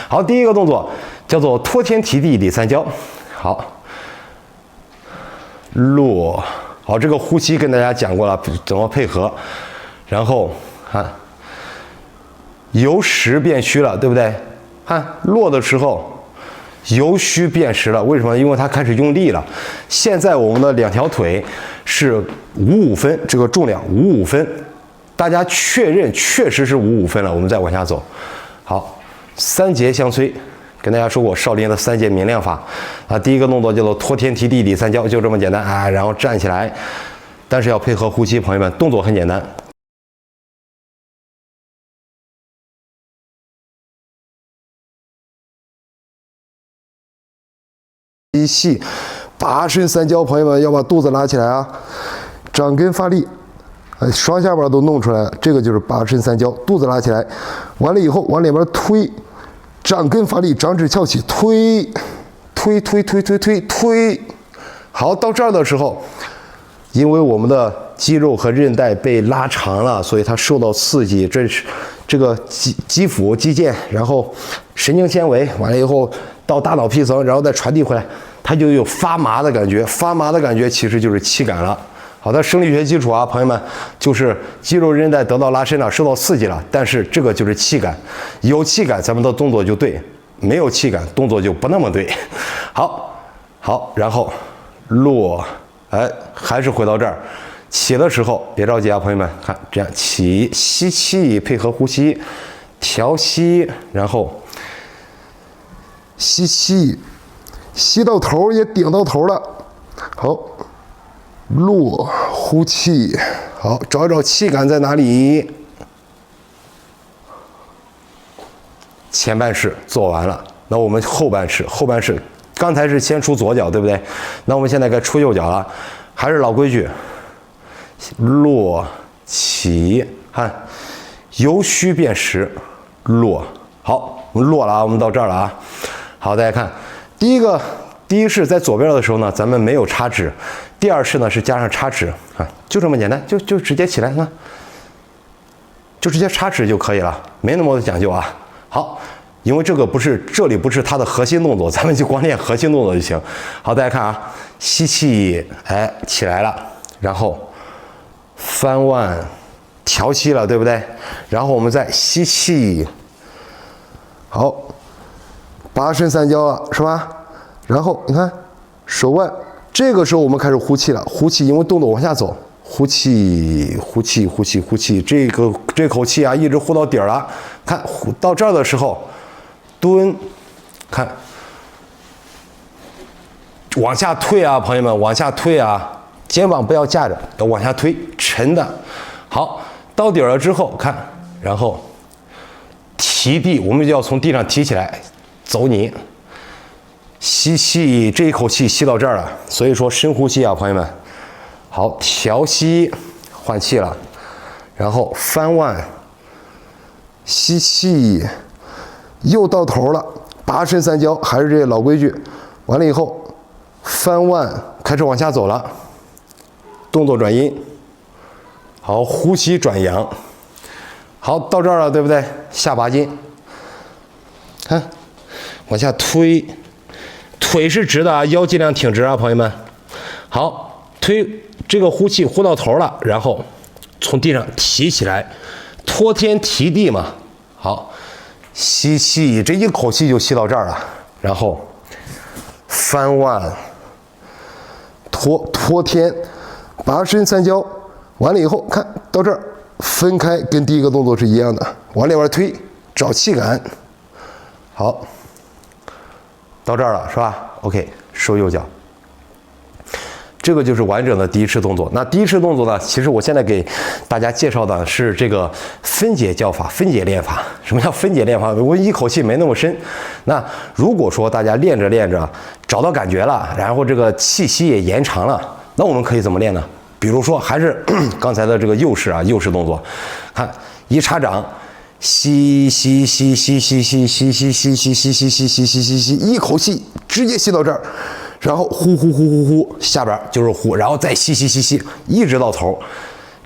好，第一个动作叫做托天提地里三焦。好，落。好，这个呼吸跟大家讲过了，怎么配合。然后看，由实变虚了，对不对？看落的时候。由虚变实了，为什么？因为它开始用力了。现在我们的两条腿是55分，这个重量55分，大家确认确实是55分了，我们再往下走。好，三节相催，跟大家说过少林的三节明亮法啊。第一个动作叫做托天提地里三焦，就这么简单啊。然后站起来，但是要配合呼吸，朋友们，动作很简单。吸气，拔伸三焦，朋友们要把肚子拉起来啊，掌根发力，双下巴都弄出来了，这个就是拔伸三焦，肚子拉起来，完了以后往里边推，掌根发力，掌指翘起，推，好，到这儿的时候，因为我们的肌肉和韧带被拉长了，所以它受到刺激，这个肌腹、肌腱，然后神经纤维，完了以后到大脑皮层，然后再传递回来，它就有发麻的感觉。发麻的感觉其实就是气感了。好的，生理学基础啊，朋友们，就是肌肉韧带得到拉伸了，受到刺激了，但是这个就是气感。有气感，咱们的动作就对；没有气感，动作就不那么对。好，然后落，还是回到这儿。起的时候别着急啊，朋友们，看这样起，吸气配合呼吸，调息，然后吸气，吸到头也顶到头了，好，落，呼气，好，找一找气感在哪里。前半式做完了，那我们后半式刚才是先出左脚，对不对？那我们现在该出右脚了，还是老规矩。落起，看，由虚变实，落。好，我们落了啊，我们到这儿了啊。好，大家看，第一式在左边的时候呢，咱们没有插指；第二式呢是加上插指啊，就这么简单，就直接起来，看，就直接插指就可以了，没那么多讲究啊。好，因为这里不是它的核心动作，咱们就光练核心动作就行。好，大家看啊，吸气，起来了，然后。翻腕，调息了，对不对？然后我们再吸气，好，拔伸三焦了，是吧？然后你看手腕，这个时候我们开始呼气了，呼气，因为动作往下走，呼气，这口气啊，一直呼到底儿了。看到这儿的时候，蹲，看，往下退啊，朋友们，往下退啊。肩膀不要架着，要往下推，沉的。好，到底了之后，看，然后提地，我们就要从地上提起来，走你。吸气，这一口气吸到这儿了，所以说深呼吸啊，朋友们。好，调息，换气了，然后翻腕，吸气，又到头了，拔伸三焦，还是这些老规矩。完了以后，翻腕，开始往下走了。动作转阴，好，呼吸转阳，好，到这儿了，对不对？下拔筋，看，往下推，腿是直的啊，腰尽量挺直啊，朋友们。好，推这个呼气呼到头了，然后从地上提起来，托天提地嘛。好，吸气，这一口气就吸到这儿了，然后翻腕，托天。拔伸三焦，完了以后看到这儿分开，跟第一个动作是一样的，往里边推，找气感。好，到这儿了是吧 ？OK， 收右脚。这个就是完整的第一式动作。那第一式动作呢，其实我现在给大家介绍的是这个分解教法、分解练法。什么叫分解练法？我一口气没那么深。那如果说大家练着练着找到感觉了，然后这个气息也延长了。那我们可以怎么练呢？比如说，还是刚才的这个右式啊，右式动作，看一插掌，吸，一口气直接吸到这儿，然后呼，下边就是呼，然后再吸，一直到头。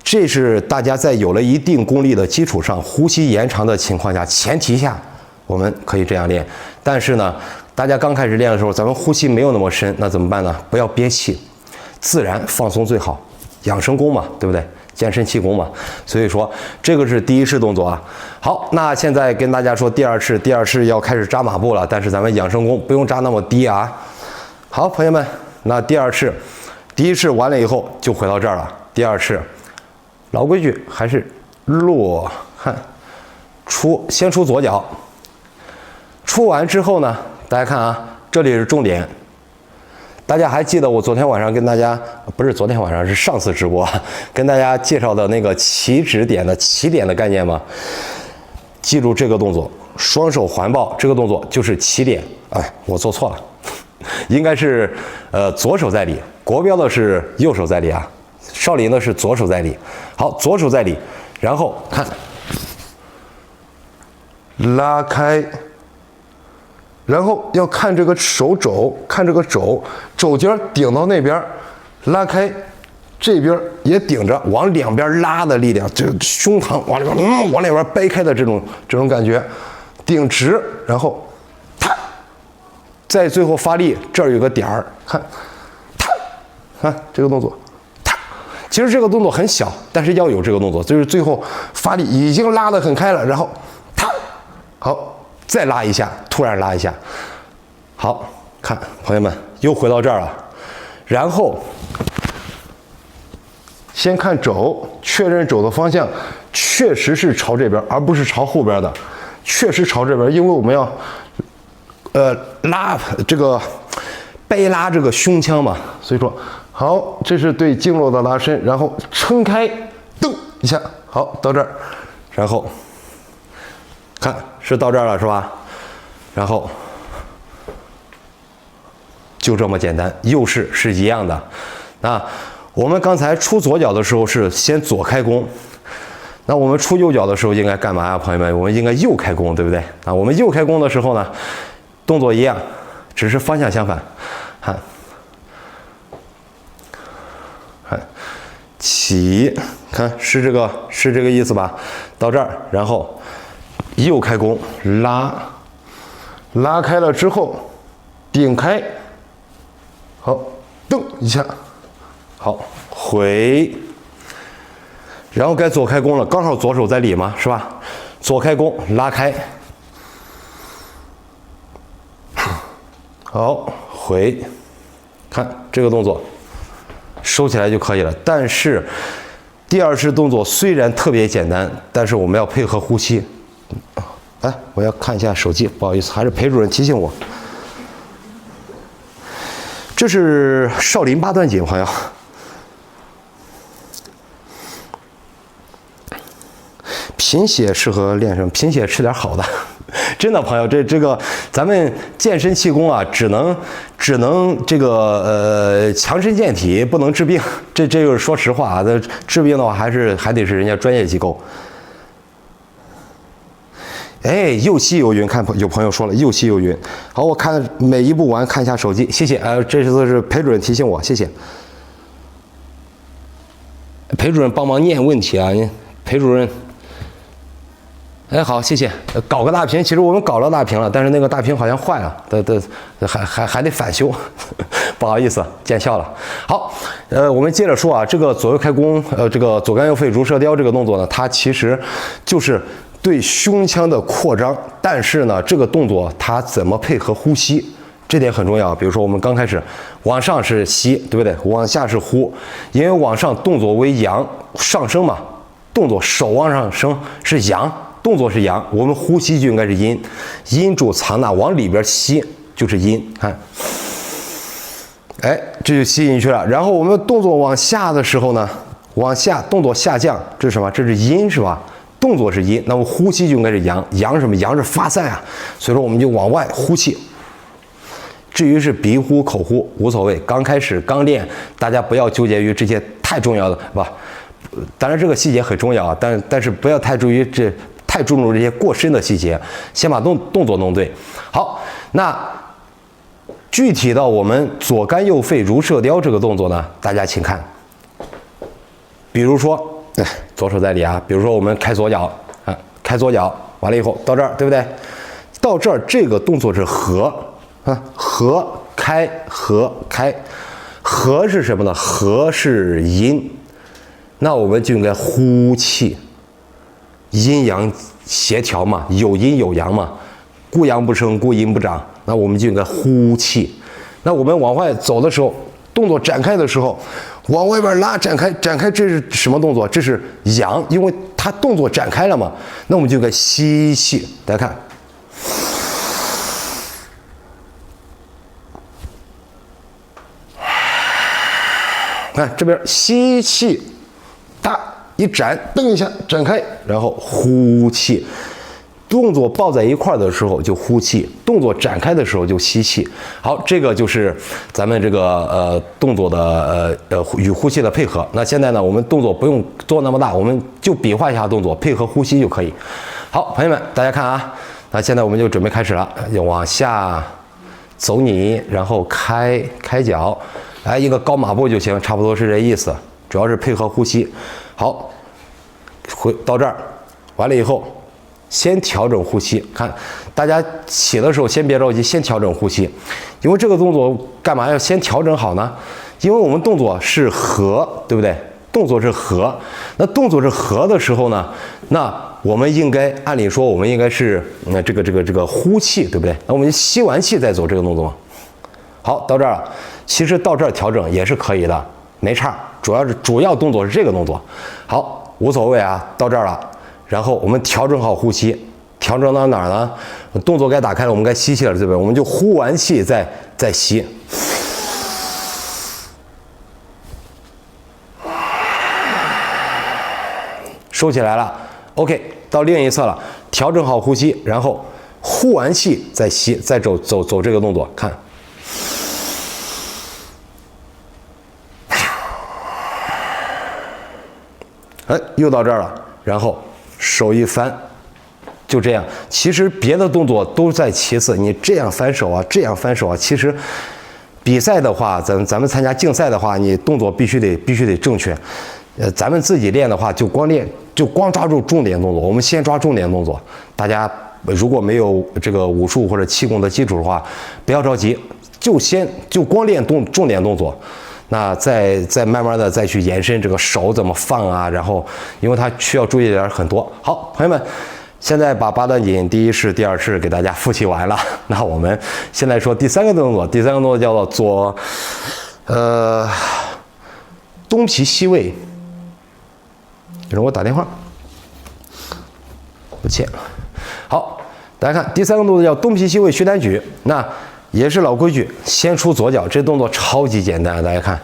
这是大家在有了一定功力的基础上，呼吸延长的情况下，前提下我们可以这样练。但是呢，大家刚开始练的时候，咱们呼吸没有那么深，那怎么办呢？不要憋气，自然放松最好。养生功嘛，对不对？健身气功嘛。所以说这个是第一式动作啊。好，那现在跟大家说第二式，第二式要开始扎马步了，但是咱们养生功不用扎那么低啊。好，朋友们，那第二式，第一式完了以后就回到这儿了。第二式，老规矩还是落汉出，先出左脚。出完之后呢，大家看啊，这里是重点。大家还记得我昨天晚上跟大家，不是昨天晚上，是上次直播跟大家介绍的那个起止点的起点的概念吗？记住这个动作，双手环抱，这个动作就是起点。哎，我做错了，应该是左手在理，国标的是右手在理啊，少林的是左手在理。好，左手在理，然后看，拉开。然后要看这个手肘，看这个肘尖顶到那边，拉开，这边也顶着，往两边拉的力量，这胸膛往里边，往两边掰开的这种感觉，顶直，然后，踏，在最后发力，这儿有个点儿，看，踏，看这个动作，踏，其实这个动作很小，但是要有这个动作，就是最后发力已经拉得很开了，然后，踏，好。再拉一下，突然拉一下，好看，朋友们又回到这儿了。然后先看肘，确认肘的方向确实是朝这边，而不是朝后边的，确实朝这边，因为我们要拉这个掰拉这个胸腔嘛，所以说好，这是对经络的拉伸，然后撑开，蹬一下，好到这儿，然后。看是到这儿了是吧？然后就这么简单，右式是一样的。那我们刚才出左脚的时候是先左开弓，那我们出右脚的时候应该干嘛呀，朋友们？我们应该右开弓，对不对？啊，我们右开弓的时候呢，动作一样，只是方向相反。看，看，起，看是这个意思吧？到这儿，然后。右开弓，拉开了之后，顶开，好，蹬一下，好，回，然后该左开弓了，刚好左手在理嘛，是吧？左开弓，拉开，好，回，看这个动作，收起来就可以了。但是第二式动作虽然特别简单，但是我们要配合呼吸。哎，我要看一下手机，不好意思，还是裴主任提醒我。这是少林八段锦，朋友。贫血适合练什么？贫血吃点好的，真的，朋友，这个咱们健身气功啊，只能这个强身健体，不能治病。这就是说实话啊，这治病的话还得是人家专业机构。哎，又气又晕，看有朋友说了又气又晕。好，我看每一步完看一下手机，谢谢。这次是裴主任提醒我，谢谢。裴主任帮忙念问题啊，裴主任。哎，好，谢谢。搞个大屏，其实我们搞了大屏了，但是那个大屏好像坏了，还得返修，不好意思，见笑了。好，我们接着说啊，这个左右开弓，这个左肝右肺如射雕这个动作呢，它其实就是对胸腔的扩张，但是呢，这个动作它怎么配合呼吸，这点很重要。比如说我们刚开始往上是吸，对不对？往下是呼，因为往上动作为阳上升嘛，动作手往上升是阳。动作是阳，我们呼吸就应该是阴，阴主藏纳，往里边吸就是阴。看，哎，这就吸进去了。然后我们动作往下的时候呢，往下动作下降，这是什么？这是阴，是吧？动作是阴，那么呼吸就应该是阳。阳是什么？阳是发散啊，所以说我们就往外呼气。至于是鼻呼口呼无所谓，刚开始刚练，大家不要纠结于这些太重要的吧。当然这个细节很重要啊，但是不要太注重这些过深的细节，先把动作弄对。好，那具体到我们左肝右肺如射雕这个动作呢，大家请看。比如说，左手在理啊，比如说我们开左脚啊，开左脚完了以后到这儿，对不对？到这儿这个动作是合啊，合开合开，合是什么呢？合是阴，那我们就应该呼气，阴阳协调嘛，有阴有阳嘛，故阳不生，故阴不长，那我们就应该呼气。那我们往外走的时候，动作展开的时候，往外边拉，展开，展开，这是什么动作？这是阳，因为它动作展开了嘛。那我们就应该吸气，大家看，看这边吸气，大一展，蹬一下，展开，然后呼气。动作抱在一块儿的时候就呼气，动作展开的时候就吸气。好，这个就是咱们这个动作的与呼吸的配合。那现在呢，我们动作不用做那么大，我们就比划一下动作，配合呼吸就可以。好，朋友们，大家看啊，那现在我们就准备开始了，就往下走你，然后开脚，来一个高马步就行，差不多是这意思，主要是配合呼吸。好，回到这儿，完了以后。先调整呼吸，看大家起的时候先别着急，先调整呼吸，因为这个动作干嘛要先调整好呢？因为我们动作是合，对不对？动作是合，那动作是合的时候呢，那我们应该按理说我们应该是这个呼气，对不对？那我们吸完气再走这个动作。好，到这儿了，其实到这儿调整也是可以的，没差，主要动作是这个动作。好，无所谓啊，到这儿了。然后我们调整好呼吸，调整到哪儿呢？动作该打开了，我们该吸气了，对不对？我们就呼完气再吸。收起来了 ，OK， 到另一侧了，调整好呼吸，然后呼完气再吸，再走这个动作，看。哎，又到这儿了，然后。手一翻，就这样。其实别的动作都在其次，你这样翻手啊，这样翻手啊。其实比赛的话，咱们参加竞赛的话，你动作必须得正确。咱们自己练的话，就光抓住重点动作。我们先抓重点动作。大家如果没有这个武术或者气功的基础的话，不要着急，就光练重点动作。那再慢慢的再去延伸这个手怎么放啊，然后因为它需要注意的点很多。好，朋友们，现在把八段锦第一式、第二式给大家复习完了。那我们现在说第三个动作，第三个动作叫做东皮西位。有人给我打电话，抱歉。好，大家看第三个动作叫东皮西位虚单举。那也是老规矩，先出左脚，这动作超级简单，大家看。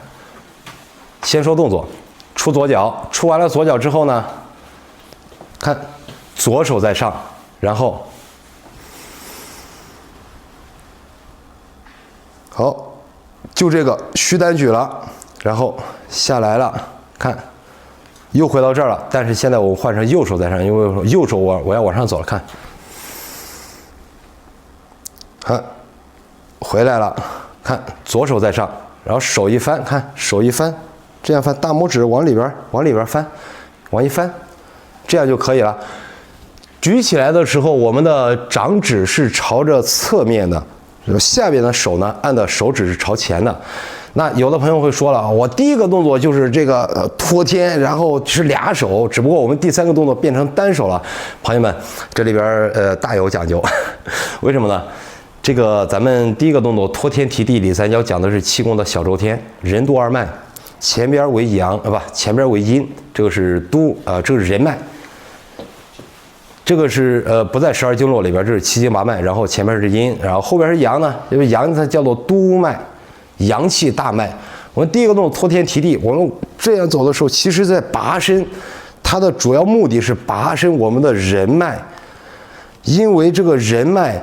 先说动作，出左脚，出完了左脚之后呢，看左手在上，然后好，就这个虚单举了，然后下来了，看又回到这儿了，但是现在我换成右手在上，因为右手我要往上走了，看，回来了，看左手在上，然后手一翻，看手一翻，这样翻，大拇指往里边翻，往一翻，这样就可以了。举起来的时候，我们的掌指是朝着侧面的，下边的手呢，按的手指是朝前的。那有的朋友会说了，我第一个动作就是这个托天，然后是俩手，只不过我们第三个动作变成单手了。朋友们，这里边大有讲究，为什么呢？这个咱们第一个动作托天提地里三焦讲的是气功的小周天，任督二脉，前边为阳前边为阴，这个是这个是人脉，这个是不在12经络里边，这是7经8脉，然后前面是阴，然后后边是阳呢，因为阳它叫做督脉，阳气大脉。我们第一个动作托天提地，我们这样走的时候，其实在拔伸，它的主要目的是拔伸我们的人脉，因为这个人脉。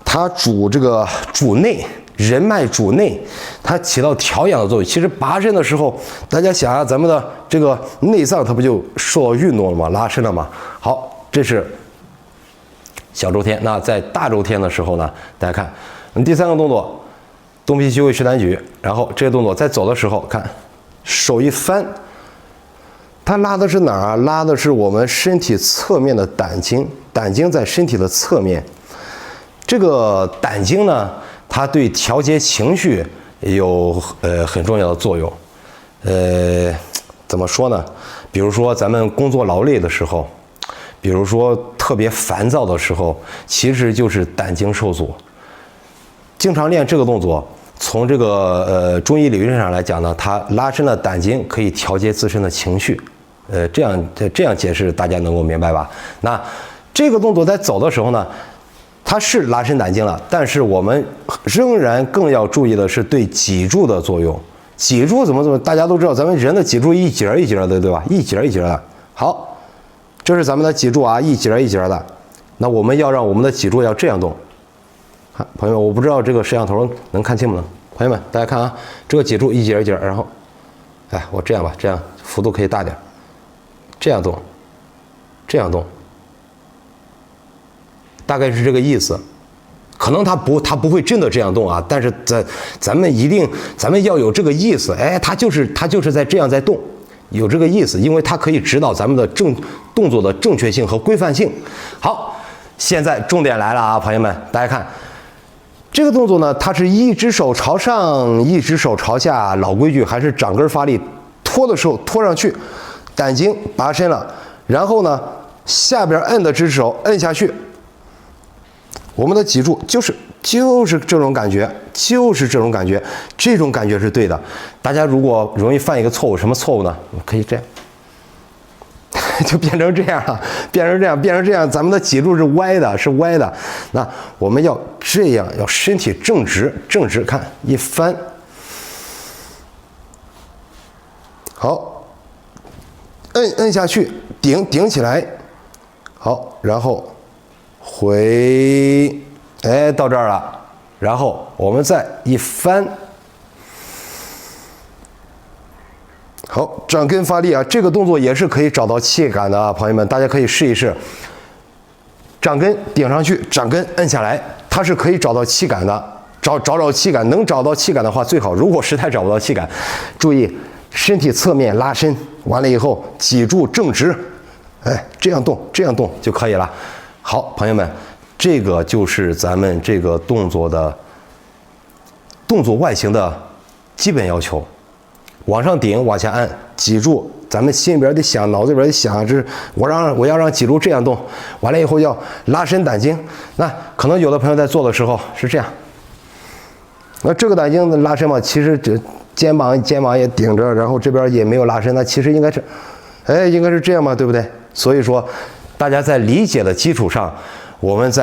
它主内，人脉主内，它起到调养的作用。其实拔伸的时候，大家想啊，咱们的这个内脏它不就受到运动了吗？拉伸了吗？好，这是小周天。那在大周天的时候呢，大家看，我们第三个动作，东皮西位虚单举，然后这个动作在走的时候，看手一翻，它拉的是哪儿啊？拉的是我们身体侧面的胆经，胆经在身体的侧面。这个胆经呢，它对调节情绪有很重要的作用。怎么说呢？比如说咱们工作劳累的时候，比如说特别烦躁的时候，其实就是胆经受阻。经常练这个动作，从这个中医理论上来讲呢，它拉伸了胆经，可以调节自身的情绪。这样解释大家能够明白吧？那这个动作在走的时候呢，它是拉伸胆经了，但是我们仍然更要注意的是对脊柱的作用。脊柱怎么，大家都知道，咱们人的脊柱一节一节的，对吧？一节一节的。好，这是咱们的脊柱啊，一节一节的。那我们要让我们的脊柱要这样动。看，朋友们，我不知道这个摄像头能看清不能？朋友们，大家看啊，这个脊柱一节一节，然后，哎，我这样吧，这样幅度可以大点，这样动，这样动，大概是这个意思。可能它不会真的这样动啊，但是咱们要有这个意思，哎，它就是在这样在动，有这个意思，因为它可以指导咱们的动作的正确性和规范性。好，现在重点来了啊，朋友们，大家看这个动作呢，它是一只手朝上，一只手朝下，老规矩还是掌根发力，托的时候托上去，胆经拔伸了，然后呢下边摁的这只手摁下去。我们的脊柱就是这种感觉，就是这种感觉，这种感觉是对的。大家如果容易犯一个错误，什么错误呢？可以这样，就变成这样了，变成这样，咱们的脊柱是歪的，那我们要这样，要身体正直，看一翻，好，摁下去，顶起来，好，然后。回，哎，到这儿了，然后我们再一翻，好，掌根发力啊，这个动作也是可以找到气感的啊，朋友们，大家可以试一试。掌根顶上去，掌根摁下来，它是可以找到气感的，找气感，能找到气感的话最好。如果实在找不到气感，注意身体侧面拉伸，完了以后脊柱正直，哎，这样动就可以了。好，朋友们，这个就是咱们这个动作的动作外形的基本要求。往上顶，往下按，脊柱，咱们心里边得想，脑子里边得想，这是我要让脊柱这样动，完了以后要拉伸胆经。那可能有的朋友在做的时候是这样，那这个胆经的拉伸嘛，其实这肩膀也顶着，然后这边也没有拉伸，那其实应该是，哎，应该是这样嘛，对不对？所以说。大家在理解的基础上，我们再来。